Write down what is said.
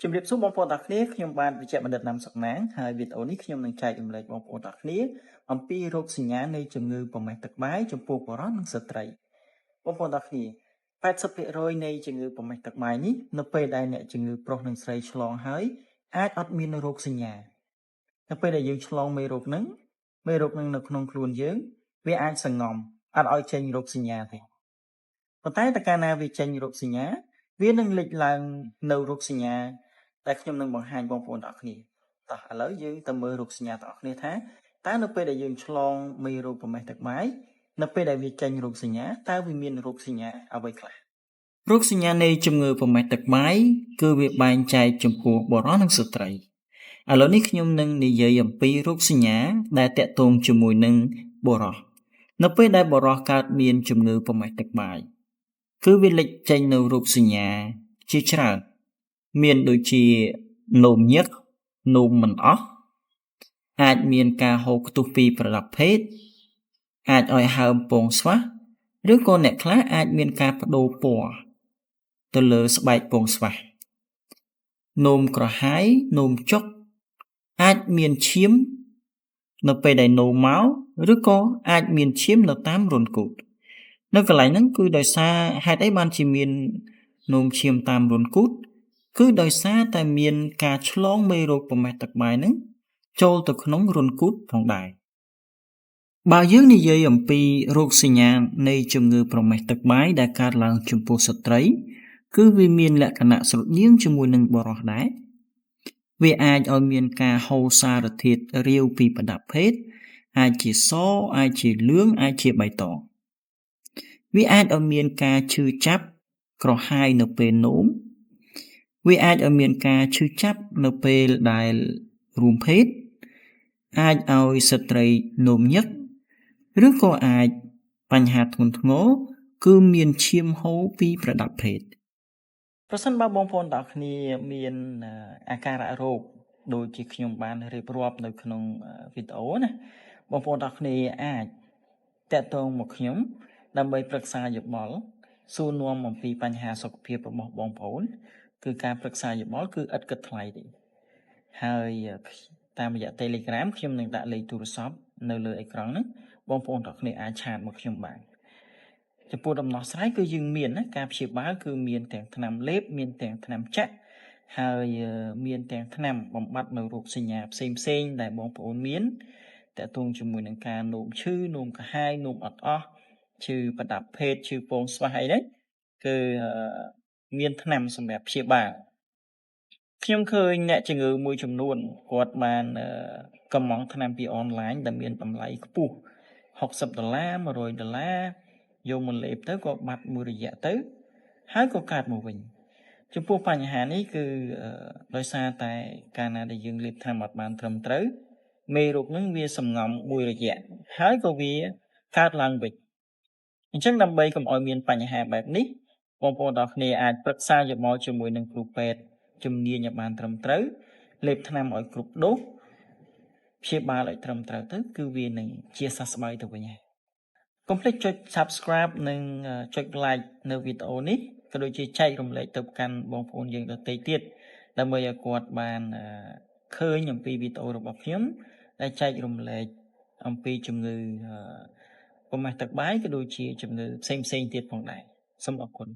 ជំរាបសួរបងប្អូនទាំងគ្នាខ្ញុំបាទវិជ្ជបណ្ឌិតណាំសុកណាងហើយវីដេអូនេះខ្ញុំនឹងចែករំលែកបងប្អូនទាំងគ្នាអំពីរោគសញ្ញានៃជំងឺប្រមេះទឹកបាយចំពោះបុរសនិងស្ត្រីបងប្អូនទាំងគ្នា80%នៃជំងឺប្រមេះទឹកបាយនេះនៅពេលដែលអ្នកជំងឺប្រុសនិងស្រីឆ្លងហើយអាចអត់មានរោគសញ្ញានៅពេលដែលយើងឆ្លងមេរោគនឹងនៅក្នុងខ្លួនយើងវាអាចសង្ងំអត់ឲ្យចេញរោគសញ្ញាទេប៉ុន្តែតើកាលណាវាចេញរោគសញ្ញាវានឹងលេចឡើងនៅរោគសញ្ញាដែលខ្ញុំនឹងបង្ហាញបងប្អូនទាំងអស់គ្នាតោះឥឡូវយើងទៅមើលរោគសញ្ញាទាំងអស់គ្នាថាតើនៅពេលដែលយើងឆ្លងមេរោគប្រមេះទឹកបាយនៅពេលដែលវាចេញរោគសញ្ញាតើវាមានរោគសញ្ញាអ្វីខ្លះរោគសញ្ញានៃជំងឺប្រមេះទឹកបាយគឺវាបែងចែកចំពោះបុរសនិងស្ត្រីឥឡូវនេះខ្ញុំនឹងនិយាយអំពីរោគសញ្ញាដែលតាក់ទងជាមួយនឹងបុរសនៅពេលដែលបុរសកើតមានជំងឺប្រមេះទឹកបាយគឺវាលេចចេញនៅរោគសញ្ញាជាច្រើនមានដូចជានោមញឹកនោមមិនអស់អាចមានការហូរខ្ទុះពីប្រដាប់ភេទអាចឲ្យហើមពងស្វះឬក៏អ្នកខ្លះអាចមានការបដូរពណ៌ទៅលើស្បែកពងស្វះនោមក្រហាយនោមចុកអាចមានឈាមនៅពេលដែលនោមមកឬក៏អាចមានឈាមនៅតាមរន្ធគូតនៅកន្លែងហ្នឹងគឺដោយសារហេតុអីបានជាមាននោមឈាមតាមរន្ធគូតគឺដោយសារតែមានការឆ្លងមេរោគប្រមេះទឹកបាយហ្នឹងចូលទៅក្នុងរន្ធគូតផងដែរបើយើងនិយាយអំពីរោគសញ្ញានៃជំងឺប្រមេះទឹកបាយដែលកើតឡើងចំពោះស្ត្រីគឺវាមានលក្ខណៈស្រដៀងជាមួយនឹងបុរសដែរវាអាចឲ្យមានការហូរសារធាតុរាវពីប្រដាប់ភេទអាចជាសអាចជាលឿងអាចជាបៃតងវាអាចឲ្យមានការឈឺចាប់ក្រហាយនៅពេលនោមវាអាចឲ្យមានការឈឺចាប់នៅពេលដែលរួមភេទអាចឲ្យស្ត្រីនោមញឹកឬក៏អាចបញ្ហាធ្ងន់ធ្ងរគឺមានឈាមហូរពីប្រដាប់ភេទប្រសិនបើបងប្អូនទាំងគ្នាមានអាការៈរោគដូចជាខ្ញុំបានរៀបរាប់នៅក្នុងវីដេអូណាបងប្អូនទាំងគ្នាអាចតាក់ទងមកខ្ញុំដើម្បីប្រឹក្សាយោបល់សួរនាំអំពីបញ្ហាសុខភាពរបស់បងប្អូនគឺការប្រឹក្សាយោបល់គឺឥតគិតថ្លៃទេហើយតាមរយៈ Telegram ខ្ញុំនឹងដាក់លេខទូរស័ព្ទនៅលើអេក្រង់ហ្នឹងបងប្អូនទាំងគ្នាអាចឆាតមកខ្ញុំបានចំពោះដំណោះស្រាយគឺយើងមានណាការព្យាបាលគឺមានទាំងថ្នាំលេបមានទាំងថ្នាំចាក់ហើយមានទាំងថ្នាំបំបត្តិនៅរោគសញ្ញាផ្សេងដែលបងប្អូនមានតើតួងជាមួយនឹងការនោមឈឺនោមកាហាយនោមអត់អស់ឈឺប្រដាប់ភេទឈឺពងស្វះអីហ្នឹងគឺមានថ្នាំសម្រាប់ព្យាបាលខ្ញុំឃើញអ្នកជំងឺមួយចំនួនគាត់បានកម្មង់ថ្នាំពីអនឡាញដែលមានតម្លៃខ្ពស់$60 $100យកមកលេបទៅក៏បាត់មួយរយៈទៅហើយក៏កើតមកវិញចំពោះបញ្ហានេះគឺដោយសារតែកាលណាដែលយើងលេបថ្នាំអត់បានត្រឹមត្រូវមេរោគនឹងវាសំងំមួយរយៈហើយក៏វាកើតឡើងវិញអញ្ចឹងដើម្បីកុំឲ្យមានបញ្ហាបែបនេះបងប្អូនទាំងគ្នាអាចប្រឹក្សាយោបល់ជាមួយនឹងគ្រូពេទ្យជំនាញឲ្យបានត្រឹមត្រូវលេបថ្នាំឲ្យគ្រប់ដូសព្យាបាលឲ្យត្រឹមត្រូវទៅគឺវានឹងជាសះស្បើយទៅវិញហើយកុំភ្លេចចុច Subscribe និងចុច Like នៅវីដេអូនេះក៏ដូចជាចែករំលែកទៅកាន់បងប្អូនយើងដទៃទៀតដើម្បីឲ្យគាត់បានឃើញអំពីវីដេអូរបស់ខ្ញុំដែលចែករំលែកអំពីជំងឺប្រមេះទឹកបាយក៏ដូចជាជំងឺផ្សេងៗទៀតផងដែរសូមអរគុណ